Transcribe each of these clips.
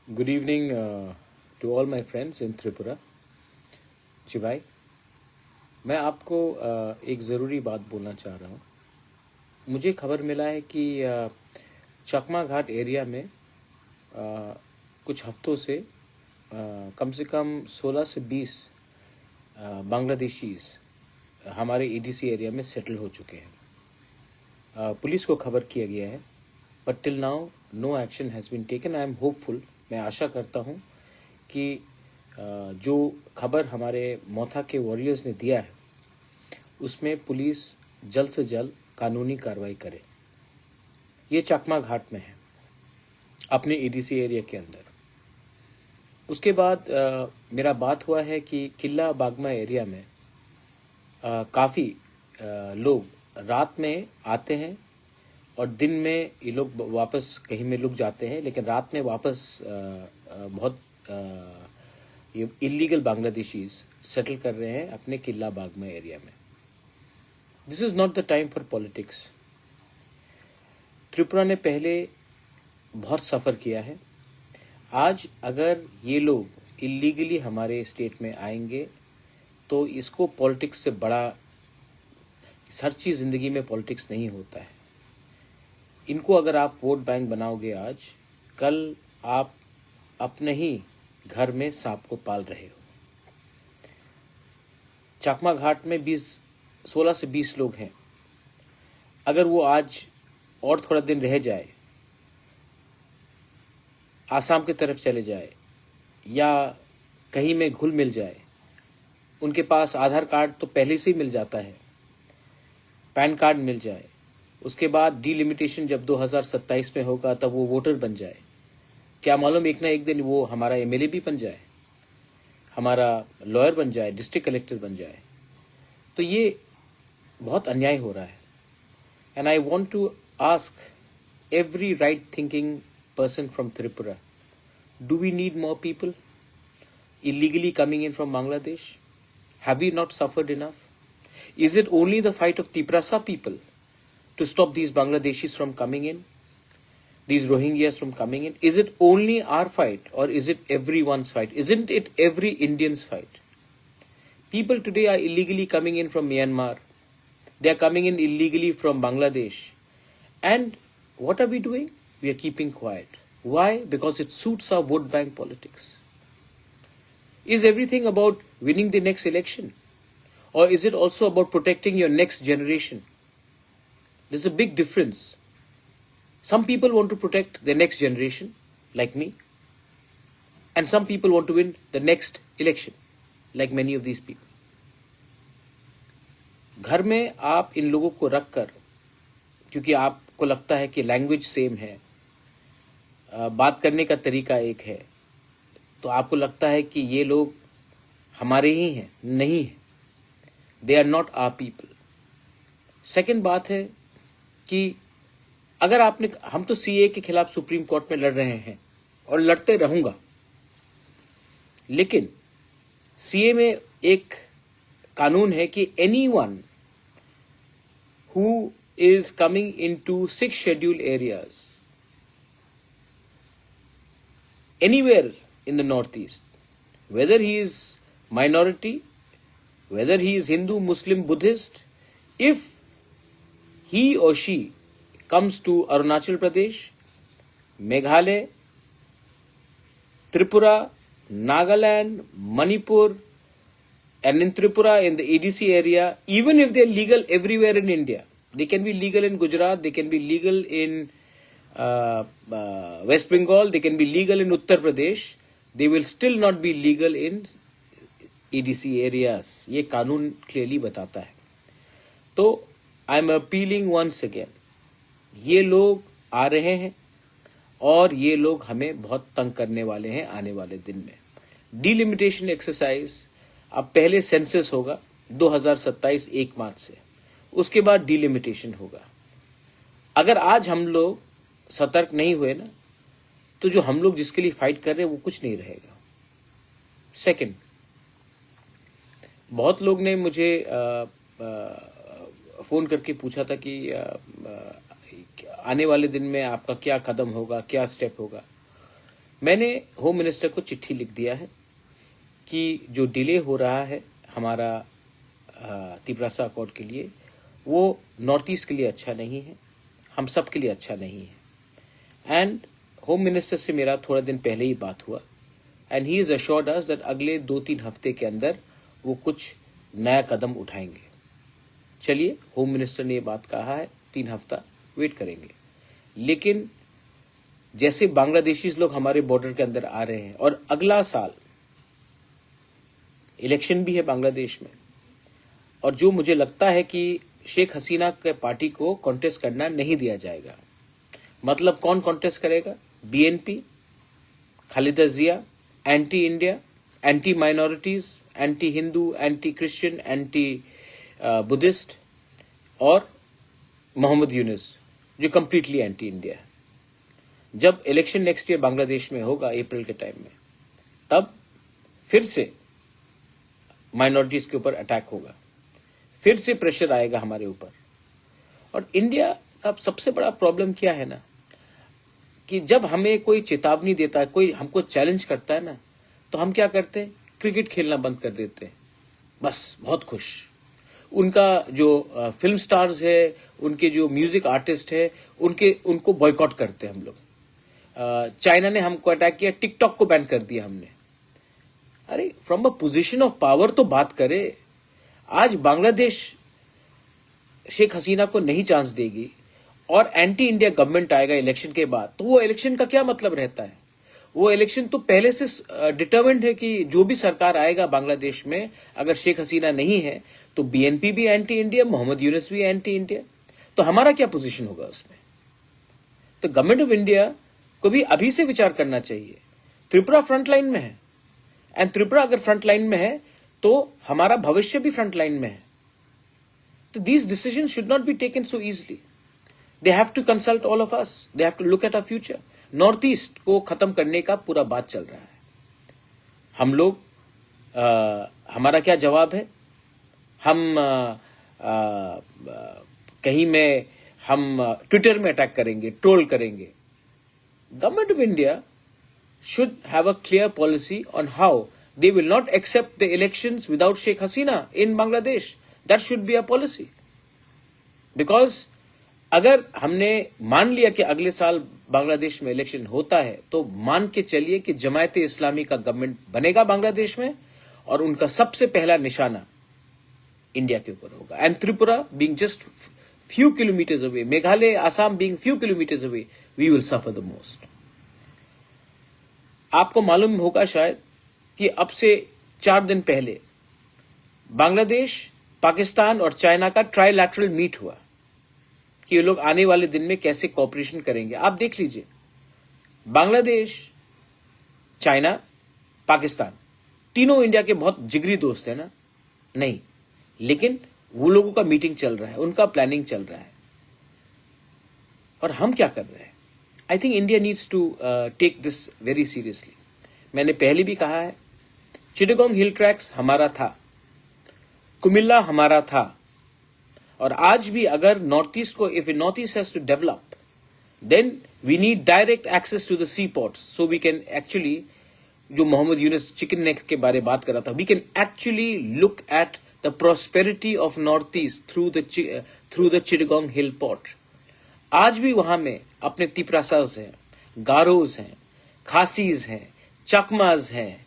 Good evening to all my friends in Tripura. चिबाई, मैं आपको एक ज़रूरी बात बोलना चाह रहा हूँ। मुझे खबर मिला है कि चकमा घाट एरिया में कुछ हफ्तों से कम से कम 16 से 20 बांग्लादेशीज हमारे ईडीसी एरिया में सेटल हो चुके हैं। पुलिस को खबर किया गया है, but till now no action has been taken. I am hopeful, मैं आशा करता हूँ कि जो खबर हमारे मोथा के वॉरियर्स ने दिया है उसमें पुलिस जल्द से जल्द कानूनी कार्रवाई करे। ये चकमा घाट में है, अपने ईडीसी एरिया के अंदर। उसके बाद मेरा बात हुआ है कि किला बागमा एरिया में काफ़ी लोग रात में आते हैं और दिन में ये लोग वापस कहीं में लुक जाते हैं, लेकिन रात में वापस बहुत ये इलीगल बांग्लादेशीज सेटल कर रहे हैं अपने किला बागमा एरिया में। This is not the time for politics. Tripura ने पहले बहुत सफ़र किया है। आज अगर ये लोग इलीगली हमारे स्टेट में आएंगे तो इसको पॉलिटिक्स से बड़ा, हर चीज़ ज़िंदगी में पॉलिटिक्स नहीं होता है। इनको अगर आप वोट बैंक बनाओगे आज, कल आप अपने ही घर में सांप को पाल रहे हो। चकमा घाट में 16 से 20 लोग हैं। अगर वो आज और थोड़ा दिन रह जाए, आसाम की तरफ चले जाए या कहीं में घुल मिल जाए, उनके पास आधार कार्ड तो पहले से ही मिल जाता है, पैन कार्ड मिल जाए, उसके बाद डिलिमिटेशन जब 2027 में होगा तब वो वोटर बन जाए, क्या मालूम एक ना एक दिन वो हमारा एमएलए भी बन जाए, हमारा लॉयर बन जाए, डिस्ट्रिक्ट कलेक्टर बन जाए। तो ये बहुत अन्याय हो रहा है। And I want to ask every right thinking person from Tripura, do we need more people illegally coming in from Bangladesh? Have we not suffered enough? Is it only the fight of Tiprasa people to stop these Bangladeshis from coming in, these Rohingyas from coming in? Is it only our fight, or is it everyone's fight? Isn't it every Indian's fight? People today are illegally coming in from Myanmar. They are coming in illegally from Bangladesh. And what are we doing? We are keeping quiet. Why? Because it suits our vote bank politics. Is everything about winning the next election? Or is it also about protecting your next generation? There's a big difference. Some people want to protect the next generation, like me. And some people want to win the next election, like many of these people. घर में आप इन लोगों को रख कर, क्योंकि आपको लगता है कि लैंग्वेज सेम है, बात करने का तरीका एक है, तो आपको लगता है कि ये लोग हमारे ही हैं। नहीं है, they are not our people. Second बात है कि अगर आपने, हम तो सीए के खिलाफ सुप्रीम कोर्ट में लड़ रहे हैं और लड़ते रहूंगा, लेकिन सीए में एक कानून है कि anyone who is coming into 6 scheduled areas anywhere in the northeast, whether he is minority, whether he is Hindu, Muslim, Buddhist, if he or she comes to Arunachal Pradesh, Meghalaya, Tripura, Nagaland, Manipur, and in Tripura, in the EDC area, even if they are legal everywhere in India, they can be legal in Gujarat, they can be legal in West Bengal, they can be legal in Uttar Pradesh, they will still not be legal in EDC areas. ये कानून clearly बताता है। तो I am appealing once again, ये लोग आ रहे हैं और ये लोग हमें बहुत तंग करने वाले हैं आने वाले दिन में। डिलिमिटेशन एक्सरसाइज, अब पहले सेंसस होगा 2027 1 मार्च से, उसके बाद डिलिमिटेशन होगा। अगर आज हम लोग सतर्क नहीं हुए ना, तो जो हम लोग जिसके लिए फाइट कर रहे हैं वो कुछ नहीं रहेगा। सेकंड, बहुत लोग ने मुझे फोन करके पूछा था कि आने वाले दिन में आपका क्या कदम होगा, क्या स्टेप होगा। मैंने होम मिनिस्टर को चिट्ठी लिख दिया है कि जो डिले हो रहा है हमारा तिपरासा अकॉर्ड के लिए, वो नॉर्थ ईस्ट के लिए अच्छा नहीं है, हम सब के लिए अच्छा नहीं है। एंड होम मिनिस्टर से मेरा थोड़ा दिन पहले ही बात हुआ and he is assured us that अगले 2-3 हफ्ते के अंदर वो कुछ नया कदम उठाएंगे। चलिए, होम मिनिस्टर ने ये बात कहा है, 3 हफ्ता वेट करेंगे। लेकिन जैसे बांग्लादेशी लोग हमारे बॉर्डर के अंदर आ रहे हैं और अगला साल इलेक्शन भी है बांग्लादेश में, और जो मुझे लगता है कि शेख हसीना के पार्टी को कॉन्टेस्ट करना नहीं दिया जाएगा। मतलब कौन कॉन्टेस्ट करेगा? BNP, Khaleda Zia, anti India, anti minorities, anti Hindu, anti Christian, anti Buddhist, और मोहम्मद यूनुस जो कंप्लीटली एंटी इंडिया है। जब इलेक्शन नेक्स्ट ईयर बांग्लादेश में होगा अप्रैल के टाइम में, तब फिर से माइनॉरिटीज के ऊपर अटैक होगा, फिर से प्रेशर आएगा हमारे ऊपर। और इंडिया का सबसे बड़ा प्रॉब्लम क्या है ना, कि जब हमें कोई चेतावनी देता है, कोई हमको चैलेंज करता है ना, तो हम क्या करते हैं? क्रिकेट खेलना बंद कर देते हैं, बस बहुत खुश। उनका जो फिल्म स्टार्स है, उनके जो म्यूजिक आर्टिस्ट है, उनको बॉयकॉट करते हैं हम लोग। चाइना ने हमको अटैक किया, टिकटॉक को बैन कर दिया हमने। अरे, from a position of power तो बात करे। आज बांग्लादेश शेख हसीना को नहीं चांस देगी और एंटी इंडिया गवर्नमेंट आएगा इलेक्शन के बाद, तो वो इलेक्शन का क्या मतलब रहता है? वो इलेक्शन तो पहले से डिटरमिन्ड है कि जो भी सरकार आएगा बांग्लादेश में, अगर शेख हसीना नहीं है तो बीएनपी भी एंटी इंडिया, मोहम्मद यूनुस भी एंटी इंडिया। तो हमारा क्या पोजीशन होगा उसमें? तो गवर्नमेंट ऑफ इंडिया को भी अभी से विचार करना चाहिए। त्रिपुरा फ्रंट लाइन में है, एंड त्रिपुरा अगर फ्रंट लाइन में है तो हमारा भविष्य भी फ्रंट लाइन में है। तो these decision should not be taken so easily. They have to consult all of us, they have to look at our future. North east को खत्म करने का पूरा बात चल रहा है। हम लोग हमारा क्या जवाब है? हम कहीं में हम ट्विटर में अटैक करेंगे, ट्रोल करेंगे। Government of India should have a clear policy on how they will not accept the elections without Sheikh Hasina in Bangladesh. That should be a policy. Because अगर हमने मान लिया कि अगले साल बांग्लादेश में इलेक्शन होता है, तो मान के चलिए कि जमायते इस्लामी का गवर्नमेंट बनेगा बांग्लादेश में, और उनका सबसे पहला निशाना इंडिया के ऊपर होगा। And Tripura being just few kilometers away, Meghalaya, Assam being few kilometers away, we will suffer the most. आपको मालूम होगा शायद कि अब से 4 दिन पहले बांग्लादेश, पाकिस्तान और चाइना का ट्राइलैटरल मीट हुआ कि ये लोग आने वाले दिन में कैसे कोऑपरेशन करेंगे। आप देख लीजिए, बांग्लादेश, चाइना, पाकिस्तान तीनों इंडिया के बहुत जिगरी दोस्त है ना? नहीं, लेकिन वो लोगों का मीटिंग चल रहा है, उनका प्लानिंग चल रहा है, और हम क्या कर रहे हैं? I think India needs to take this very seriously. मैंने पहले भी कहा है, चिटागोंग हिल ट्रैक्स हमारा था, कुमिल्ला हमारा था, और आज भी अगर नॉर्थ ईस्ट को, if north east has to develop, then we need direct access to the sea ports, so we can actually, जो मोहम्मद यूनुस चिकन नेक के बारे बात कर रहा था, we can actually look at the prosperity of north east through the Chittagong hill port. आज भी वहां में अपने तिपरासाज हैं, गारोज हैं, खासीज हैं, चकमाज हैं,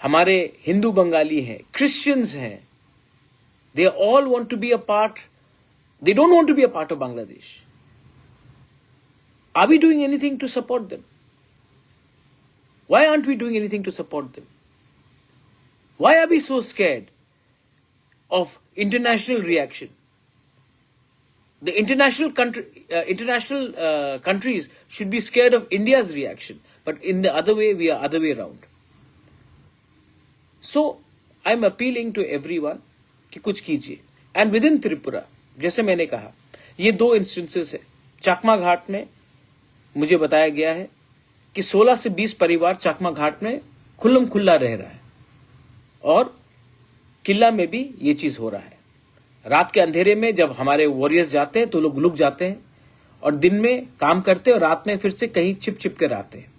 हमारे हिंदू बंगाली हैं, क्रिश्चियंस हैं। They all want to be a part, they don't want to be a part of Bangladesh. Are we doing anything to support them? Why aren't we doing anything to support them? Why are we so scared of international reaction? The international countries should be scared of India's reaction, but in the other way, we are other way around. So, I'm appealing to everyone कि कुछ कीजिए। And within Tripura, जैसे मैंने कहा, ये 2 instances है। चकमा घाट में मुझे बताया गया है कि 16 से 20 परिवार चकमा घाट में खुल्लम खुल्ला रह रहा है, और किला में भी ये चीज हो रहा है। रात के अंधेरे में जब हमारे वॉरियर्स जाते हैं तो लोग लुक जाते हैं, और दिन में काम करते हैं और रात में फिर से कहीं छिप छिप कर आते हैं।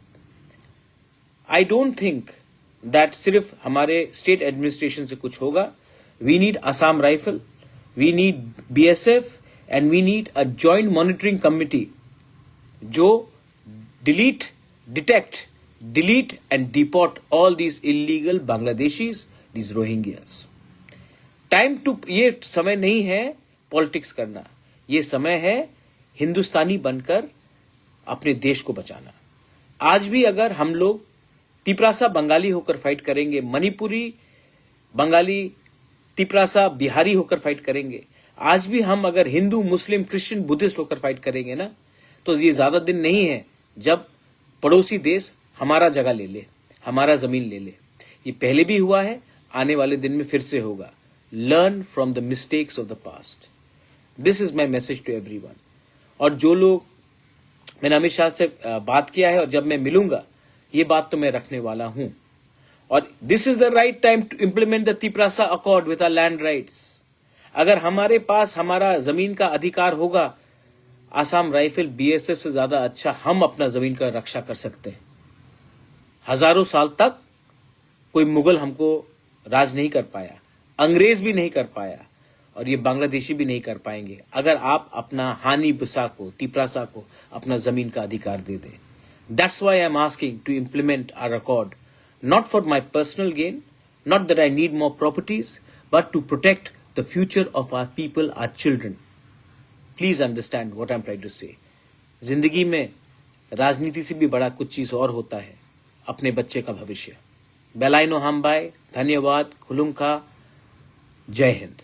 आई डोंट थिंक दैट सिर्फ हमारे स्टेट एडमिनिस्ट्रेशन से कुछ होगा. We need Assam rifle, we need BSF and we need a joint monitoring committee जो detect, delete and deport all these illegal Bangladeshis, these Rohingyas. ये समय नहीं है पॉलिटिक्स करना, ये समय है हिंदुस्तानी बनकर अपने देश को बचाना. आज भी अगर हम लोग तिपरासा बंगाली होकर फाइट करेंगे, मणिपुरी बंगाली तिपरासा बिहारी होकर फाइट करेंगे, आज भी हम अगर हिंदू मुस्लिम क्रिश्चियन बुद्धिस्ट होकर फाइट करेंगे ना, तो ये ज्यादा दिन नहीं है जब पड़ोसी देश हमारा जगह ले ले, हमारा जमीन ले ले. ये पहले भी हुआ है, आने वाले दिन में फिर से होगा. Learn from the mistakes of the past. This is my message to everyone. और जो लोग, मैंने अमित शाह से बात किया है और जब मैं मिलूंगा ये बात तो मैं रखने वाला हूं. और this is the right time to implement the Tiprasa accord with our land rights. अगर हमारे पास हमारा जमीन का अधिकार होगा, आसाम राइफल BSF से ज्यादा अच्छा हम अपना जमीन का रक्षा कर सकते हैं. हजारों साल तक कोई मुगल हमको राज नहीं कर पाया, अंग्रेज भी नहीं कर पाया, और ये बांग्लादेशी भी नहीं कर पाएंगे अगर आप अपना हानी बिसा को, तिपरासा को अपना जमीन का अधिकार दे दें. That's why I am asking to implement our accord, not for my personal gain, not that I need more properties, but to protect the future of our people, our children. Please understand what I am trying to say. जिंदगी में राजनीति से भी बड़ा कुछ चीज और होता है, अपने बच्चे का भविष्य. बेलाइनो हमबाई, धन्यवाद, खुलुंखा, जय हिंद.